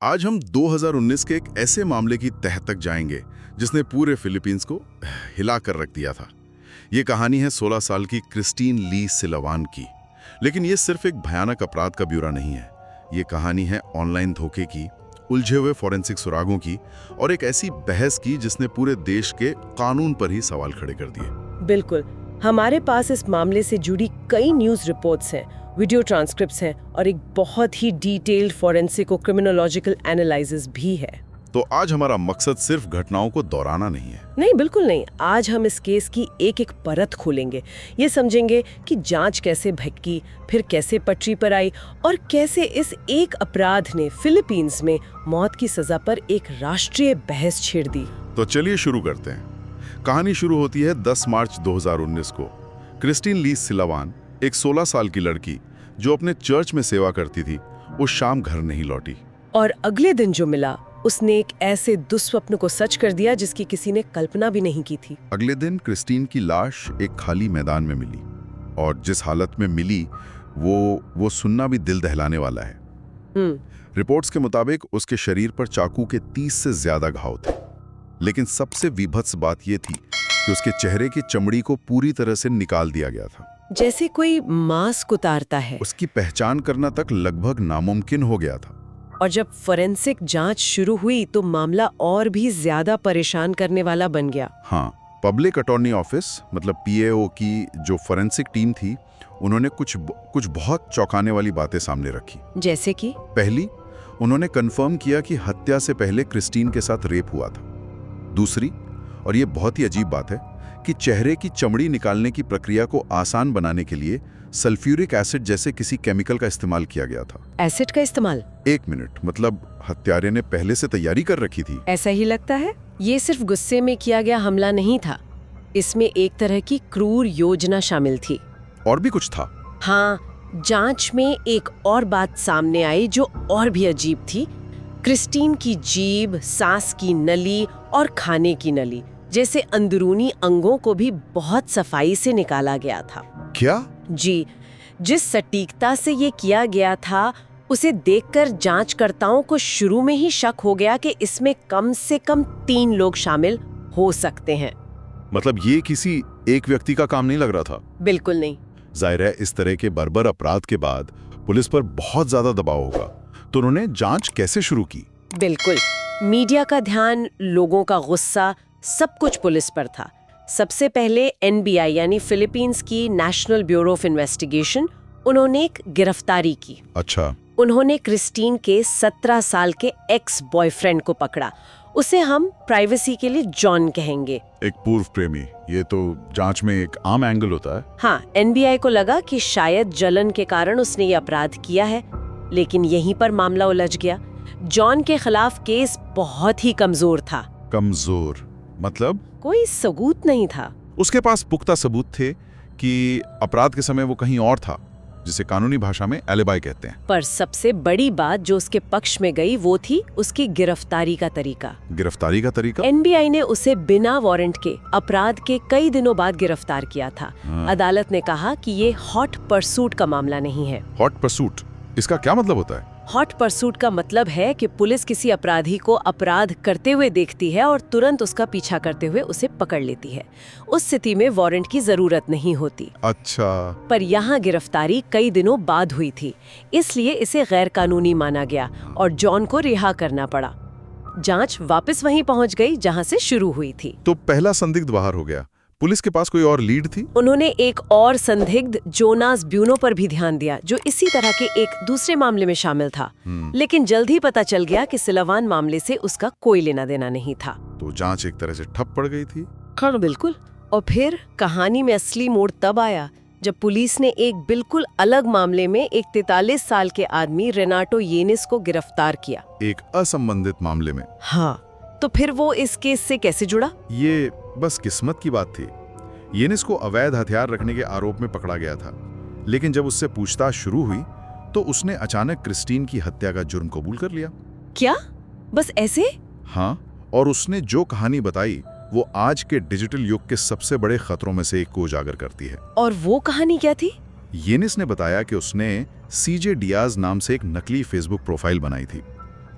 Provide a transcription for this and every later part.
आज हम 2019 के एक ऐसे मामले की तह तक जाएंगे जिसने पूरे फिलीपींस को हिला कर रख दिया था। ये कहानी है 16 साल की क्रिस्टीन ली सिलवान की। लेकिन ये सिर्फ एक भयानक अपराध का ब्यौरा नहीं है। ये कहानी है ऑनलाइन धोखे की, उलझे हुए फॉरेंसिक सुरागों की और एक ऐसी बहस की जिसने पूरे देश के कानून पर ही सवाल खड़े कर दिए। बिल्कुल, हमारे पास इस मामले से जुड़ी कई न्यूज़ रिपोर्ट्स हैं, वीडियो ट्रांसक्रिप्ट्स हैं और एक बहुत ही डिटेल्ड फॉरेंसिक और क्रिमिनोलॉजिकल एनालिसिस भी है। तो आज हमारा मकसद सिर्फ घटनाओं को दोहराना नहीं है। नहीं, बिल्कुल नहीं। आज हम इस केस की एक एक परत खोलेंगे। ये समझेंगे कि जांच कैसे भटकी, फिर कैसे पटरी पर आई और कैसे इस एक अपराध ने फिलीपींस में मौत की सजा पर एक राष्ट्रीय बहस छेड़ दी। तो चलिए शुरू करते हैं। कहानी शुरू होती है 10 मार्च 2019 को। क्रिस्टीन ली सिलवान, एक 16 साल की लड़की जो अपने चर्च में सेवा करती थी, उस शाम घर नहीं लौटी। और अगले दिन जो मिला, उसने एक ऐसे दुस्वप्न को सच कर दिया जिसकी किसी ने कल्पना भी नहीं की थी। अगले दिन क्रिस्टीन की लाश एक खाली मैदान में मिली और जिस हालत में मिली वो सुनना भी दिल दहलाने वाला है। रिपोर्ट्स के मुताबिक उसके शरीर पर चाकू के 30 से ज्यादा घाव थे। लेकिन सबसे विभत्स बात यह थी कि उसके चेहरे की चमड़ी को पूरी तरह से निकाल दिया गया था, जैसे कोई मास्क उतारता है। उसकी पहचान करना तक लगभग नामुमकिन हो गया था। और जब फोरेंसिक जांच शुरू हुई तो मामला और भी ज्यादा परेशान करने वाला बन गया। हाँ, पब्लिक अटॉर्नी ऑफिस मतलब पीएओ की जो फोरेंसिक टीम थी, उन्होंने कुछ बहुत चौंकाने वाली बातें सामने रखी। जैसे कि पहली, उन्होंने कंफर्म किया कि हत्या से पहले क्रिस्टीन के साथ रेप हुआ था। दूसरी, और ये बहुत ही अजीब बात है, कि चेहरे की चमड़ी निकालने की प्रक्रिया को आसान बनाने के लिए सल्फ्यूरिक एसिड जैसे किसी केमिकल का इस्तेमाल किया गया था। एसिड का इस्तेमाल? 1 मिनट, मतलब हत्यारे ने पहले से तैयारी कर रखी थी। ऐसा ही लगता है। ये सिर्फ गुस्से में किया गया हमला नहीं था, इसमें एक तरह की क्रूर योजना शामिल थी। और भी कुछ था? हाँ, जांच में एक और बात सामने आई जो और भी अजीब थी। क्रिस्टीन की जीभ, सांस की नली और खाने की नली जैसे अंदरूनी अंगों को भी बहुत सफाई से निकाला गया था। क्या? जी, जिस सटीकता से ये किया गया था, उसे देखकर जांचकर्ताओं को शुरू में ही शक हो गया कि इसमें कम से कम 3 लोग शामिल हो सकते हैं। मतलब ये किसी एक व्यक्ति का काम नहीं लग रहा था? बिल्कुल नहीं। जाहिर है, इस तरह के बर्बर अपराध के बाद पुलिस पर बहुत ज्यादा दबाव होगा, तो उन्होंने जांच कैसे शुरू की? बिल्कुल, मीडिया का ध्यान, लोगों का गुस्सा, सब कुछ पुलिस पर था। सबसे पहले एनबीआई यानी फिलीपींस की नेशनल ब्यूरो ऑफ इन्वेस्टिगेशन, उन्होंने एक गिरफ्तारी की। अच्छा। उन्होंने क्रिस्टीन के 17 साल के एक्स बॉयफ्रेंड को पकड़ा। उसे हम प्राइवेसी के लिए जॉन कहेंगे। एक पूर्व प्रेमी, ये तो जांच में एक आम एंगल होता है। हाँ, एनबीआई को लगा कि शायद जलन के कारण उसने ये अपराध किया है, लेकिन यहीं पर मामला उलझ गया। जॉन के खिलाफ केस बहुत ही कमजोर था। कमजोर मतलब? कोई सबूत नहीं था। उसके पास पुख्ता सबूत थे कि अपराध के समय वो कहीं और था, जिसे कानूनी भाषा में एलिबाई कहते हैं। पर सबसे बड़ी बात जो उसके पक्ष में गई वो थी उसकी गिरफ्तारी का तरीका। गिरफ्तारी का तरीका? एनबीआई ने उसे बिना वारंट के अपराध के कई दिनों बाद गिरफ्तार किया था। अदालत ने कहा कि ये हॉट परसूट का मामला नहीं है। हॉट परसूट, इसका क्या मतलब होता है? हॉट परसूट का मतलब है कि पुलिस किसी अपराधी को अपराध करते हुए देखती है और तुरंत उसका पीछा करते हुए उसे पकड़ लेती है। उस स्थिति में वारंट की जरूरत नहीं होती। अच्छा। पर यहाँ गिरफ्तारी कई दिनों बाद हुई थी, इसलिए इसे गैर कानूनी माना गया और जॉन को रिहा करना पड़ा। जांच वापस वहीं पहुंच गई जहां से शुरू हुई थी। तो पहला संदिग्ध बाहर हो गया। पुलिस के पास कोई और लीड थी? उन्होंने एक और संदिग्ध जोनास ब्यूनो पर भी ध्यान दिया, जो इसी तरह के एक दूसरे मामले में शामिल था। लेकिन जल्द ही पता चल गया कि सिलवान मामले से उसका कोई लेना देना नहीं था। तो जांच एक तरह से ठप पड़ गई थी। हाँ, बिल्कुल। और फिर कहानी में असली मोड़ तब आया जब पुलिस ने एक बिल्कुल अलग मामले में एक 43 साल के आदमी रेनाटो येनिस को गिरफ्तार किया। एक असंबंधित मामले में? हाँ, तो फिर वो इस केस से कैसे जुड़ा? ये बस किस्मत की बात थी। येनिस को अवैध हथियार रखने के आरोप में पकड़ा गया था, लेकिन जब उससे पूछताछ शुरू हुई तो उसने अचानक क्रिस्टीन की हत्या का जुर्म कबूल कर लिया। क्या? बस ऐसे? हाँ, और उसने जो कहानी बताई वो आज के डिजिटल युग के सबसे बड़े खतरों में से एक को उजागर करती है। और वो कहानी क्या थी? येनिस ने बताया कि उसने सीजे डियाज नाम से एक नकली फेसबुक प्रोफाइल बनाई थी,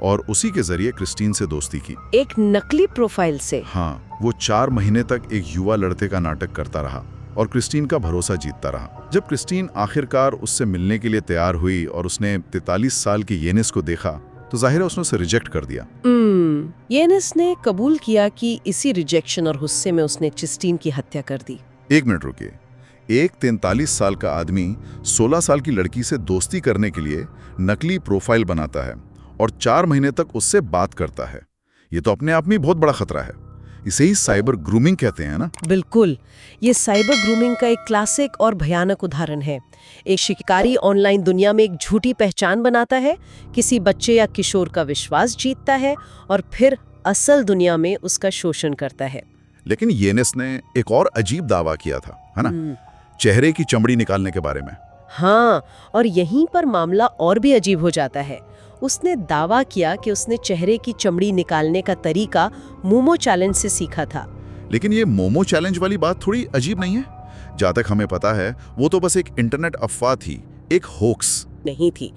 और उसी के जरिए क्रिस्टीन से दोस्ती की। एक नकली प्रोफाइल से। हाँ, वो 4 महीने तक एक युवा लड़के का नाटक करता रहा और क्रिस्टीन का भरोसा जीतता रहा। जब क्रिस्टीन आखिरकार उससे मिलने के लिए तैयार हुई और उसने 43 साल के येनिस को देखा तो जाहिर है उसने उसे रिजेक्ट कर दिया। येनिस ने कबूल किया कि इसी रिजेक्शन और गुस्से में उसने क्रिस्टीन की हत्या कर दी। 1 मिनट रुकिए। एक 43 साल का आदमी 16 साल की लड़की से दोस्ती करने के लिए नकली प्रोफाइल बनाता है और 4 महीने तक उससे बात करता है। ये तो अपने आप में बहुत बड़ा खतरा है। इसे ही साइबर ग्रूमिंग कहते हैं ना? बिल्कुल, ये साइबर ग्रूमिंग का एक क्लासिक और भयानक उदाहरण है। एक शिकारी ऑनलाइन दुनिया में एक झूठी पहचान बनाता है, किसी बच्चे या किशोर का विश्वास जीतता है और फिर असल दुनिया में उसका शोषण करता है। लेकिन येनिस ने एक और अजीब दावा किया था, है ना? चेहरे की चमड़ी निकालने के बारे में। हाँ, और यहीं पर मामला और भी अजीब हो जाता है। उसने दावा किया कि उसने चेहरे की चमड़ी निकालने का तरीका मोमो चैलेंज से सीखा था। लेकिन ये मोमो चैलेंज वाली बात थोड़ी अजीब नहीं है? जहाँ तक हमें पता है वो तो बस एक इंटरनेट अफवाह थी, एक होक्स नहीं थी।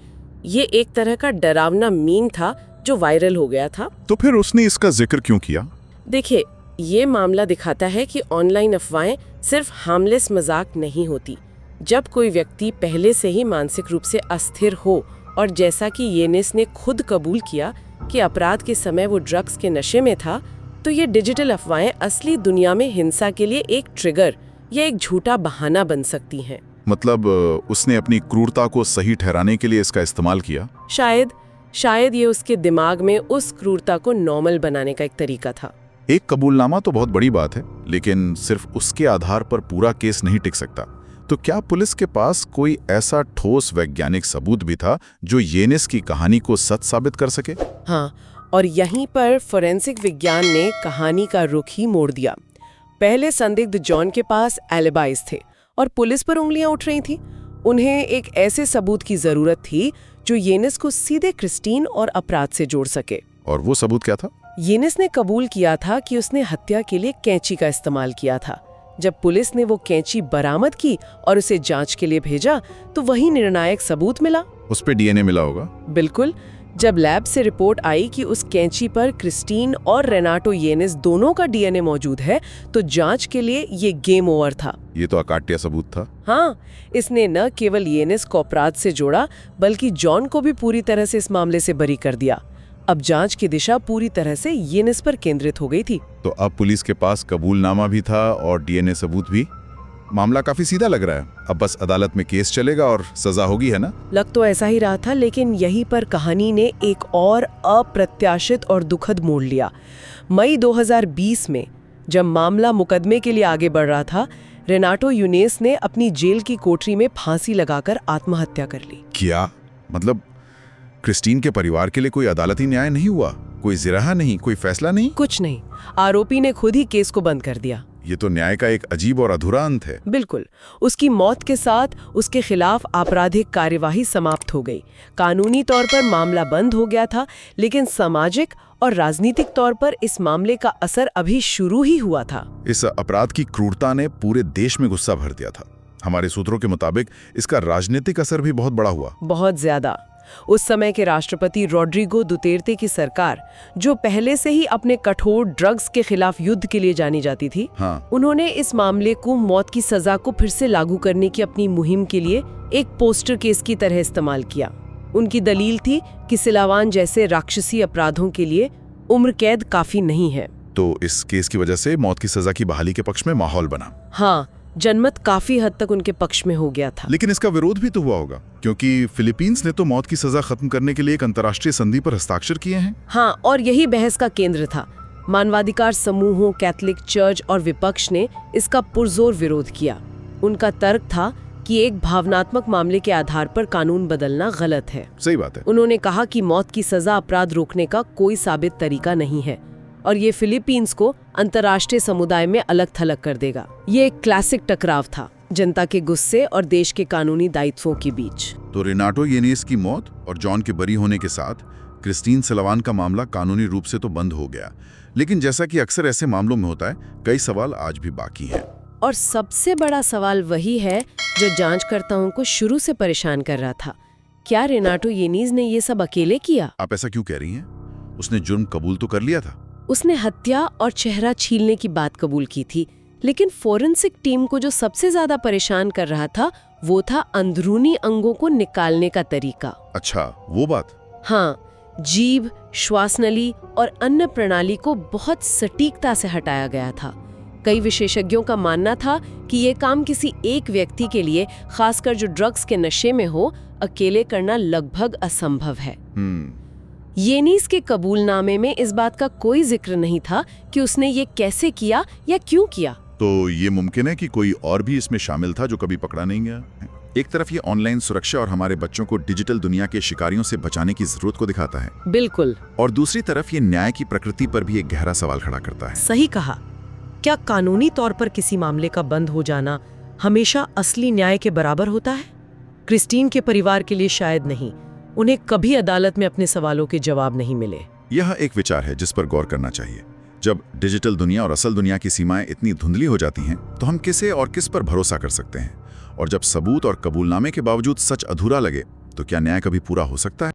ये एक तरह का डरावना मीम था जो वायरल हो गया था। तो फिर उसने इसका जिक्र क्यों किया? देखिए, ये मामला दिखाता है कि ऑनलाइन अफवाहें सिर्फ हार्मलेस मजाक नहीं होती। जब कोई व्यक्ति पहले से ही मानसिक रूप से अस्थिर हो और जैसा कि येनिस ने खुद कबूल किया कि अपराध के समय वो ड्रग्स के नशे में था, तो ये डिजिटल अफवाहें असली दुनिया में हिंसा के लिए एक ट्रिगर या एक झूठा बहाना बन सकती हैं। मतलब उसने अपनी क्रूरता को सही ठहराने के लिए इसका इस्तेमाल किया? शायद ये उसके दिमाग में उस क्रूरता को नॉर्मल बनाने का एक तरीका था। एक कबूलनामा तो बहुत बड़ी बात है, लेकिन सिर्फ उसके आधार पर पूरा केस नहीं टिक सकता। तो क्या पुलिस के पास कोई ऐसा ठोस वैज्ञानिक सबूत भी था जो येनिस की कहानी को सच साबित कर सके? हाँ, और यहीं पर फोरेंसिक विज्ञान ने कहानी का रुख ही मोड़ दिया। पहले संदिग्ध जॉन के पास एलिबाइज थे और पुलिस पर उंगलियां उठ रही थी। उन्हें एक ऐसे सबूत की जरूरत थी जो येनिस को सीधे क्रिस्टीन और अपराध से जोड़ सके। और वो सबूत क्या था? येनिस ने कबूल किया था कि उसने हत्या के लिए कैंची का इस्तेमाल किया था। जब पुलिस ने वो कैंची बरामद की और उसे जांच के लिए भेजा तो वही निर्णायक सबूत मिला। उस पे डीएनए मिला होगा? बिल्कुल। जब लैब से रिपोर्ट आई कि उस कैंची पर क्रिस्टीन और रेनाटो येनिस दोनों का डीएनए मौजूद है तो जांच के लिए ये गेम ओवर था। ये तो अकाट्य सबूत था। हाँ, इसने न केवल येनिस को अपराध से जोड़ा बल्कि जॉन को भी पूरी तरह से इस मामले से बरी कर दिया। अब जांच की दिशा पूरी तरह से येनिस पर केंद्रित हो गई थी। तो अब पुलिस के पास कबूलनामा भी था और डीएनए सबूत भी। मामला काफी सीधा लग रहा है। अब बस अदालत में केस चलेगा और सजा होगी, है ना? लग तो ऐसा ही रहा था, लेकिन यहीं पर कहानी ने एक और अप्रत्याशित और दुखद मोड़ लिया। मई 2020 में जब मामला मुकदमे के लिए आगे बढ़ रहा था, रेनाटो यूनेस ने अपनी जेल की कोठरी में फांसी लगाकर आत्महत्या कर ली। क्या मतलब क्रिस्टीन के परिवार के लिए कोई अदालती न्याय नहीं हुआ? कोई जिरहा नहीं, कोई फैसला नहीं? कुछ नहीं। आरोपी ने खुद ही केस को बंद कर दिया। ये तो न्याय का एक अजीब और अधूरा अंत है। बिल्कुल। उसकी मौत के साथ उसके खिलाफ आपराधिक कार्यवाही समाप्त हो गई। कानूनी तौर पर मामला बंद हो गया था, लेकिन सामाजिक और राजनीतिक तौर पर इस मामले का असर अभी शुरू ही हुआ था। इस अपराध की क्रूरता ने पूरे देश में गुस्सा भर दिया था। हमारे सूत्रों के मुताबिक इसका राजनीतिक असर भी बहुत बड़ा हुआ। बहुत ज्यादा। उस समय के राष्ट्रपति रोड्रिगो दुतेर्ते की सरकार, जो पहले से ही अपने कठोर ड्रग्स के खिलाफ युद्ध के लिए जानी जाती थी, उन्होंने इस मामले को मौत की सजा को फिर से लागू करने की अपनी मुहिम के लिए एक पोस्टर केस की तरह इस्तेमाल किया। उनकी दलील थी कि सिलावान जैसे राक्षसी अपराधों के लिए उम्र कैद काफी नहीं है। तो इस केस की वजह से मौत की सजा की बहाली के पक्ष में माहौल बना। हाँ, जनमत काफी हद तक उनके पक्ष में हो गया था। लेकिन इसका विरोध भी तो हुआ होगा, क्योंकि फिलीपींस ने तो मौत की सजा खत्म करने के लिए एक अंतर्राष्ट्रीय संधि पर हस्ताक्षर किए हैं। हाँ, और यही बहस का केंद्र था। मानवाधिकार समूहों, कैथोलिक चर्च और विपक्ष ने इसका पुरजोर विरोध किया। उनका तर्क था कि एक भावनात्मक मामले के आधार पर कानून बदलना गलत है। सही बात है। उन्होंने कहा कि मौत की सजा अपराध रोकने का कोई साबित तरीका नहीं है और ये फिलीपींस को अंतर्राष्ट्रीय समुदाय में अलग थलग कर देगा। ये एक क्लासिक टकराव था, जनता के गुस्से और देश के कानूनी दायित्वों के बीच। तो रेनाटो येनिस की मौत और जॉन के बरी होने के साथ क्रिस्टीन सिलावान का मामला कानूनी रूप से तो बंद हो गया, लेकिन जैसा कि अक्सर ऐसे मामलों में होता है, कई सवाल आज भी बाकी हैं। और सबसे बड़ा सवाल वही है जो जांचकर्ताओं को शुरू से परेशान कर रहा था। क्या रेनाटो येनीज ने ये सब अकेले किया? आप ऐसा क्यों कह रही हैं? उसने जुर्म कबूल तो कर लिया था। उसने हत्या और चेहरा छीलने की बात कबूल की थी, लेकिन फोरेंसिक टीम को जो सबसे ज्यादा परेशान कर रहा था वो था अंदरूनी अंगों को निकालने का तरीका। अच्छा, वो बात। हाँ, जीभ, श्वास नली और अन्न प्रणाली को बहुत सटीकता से हटाया गया था। कई विशेषज्ञों का मानना था कि ये काम किसी एक व्यक्ति के लिए, खासकर जो ड्रग्स के नशे में हो, अकेले करना लगभग असंभव है। येनीज के कबूलनामे में इस बात का कोई जिक्र नहीं था कि उसने ये कैसे किया या क्यों किया। तो ये मुमकिन है कि कोई और भी इसमें शामिल था जो कभी पकड़ा नहीं गया। एक तरफ ये ऑनलाइन सुरक्षा और हमारे बच्चों को डिजिटल दुनिया के शिकारियों से बचाने की जरूरत को दिखाता है। बिल्कुल। और दूसरी तरफ ये न्याय की प्रकृति पर भी एक गहरा सवाल खड़ा करता है। सही कहा। क्या कानूनी तौर पर किसी मामले का बंद हो जाना हमेशा असली न्याय के बराबर होता है? क्रिस्टीन के परिवार के लिए शायद नहीं। उन्हें कभी अदालत में अपने सवालों के जवाब नहीं मिले। यह एक विचार है जिस पर गौर करना चाहिए। जब डिजिटल दुनिया और असल दुनिया की सीमाएं इतनी धुंधली हो जाती हैं, तो हम किसे और किस पर भरोसा कर सकते हैं? और जब सबूत और कबूलनामे के बावजूद सच अधूरा लगे, तो क्या न्याय कभी पूरा हो सकता है?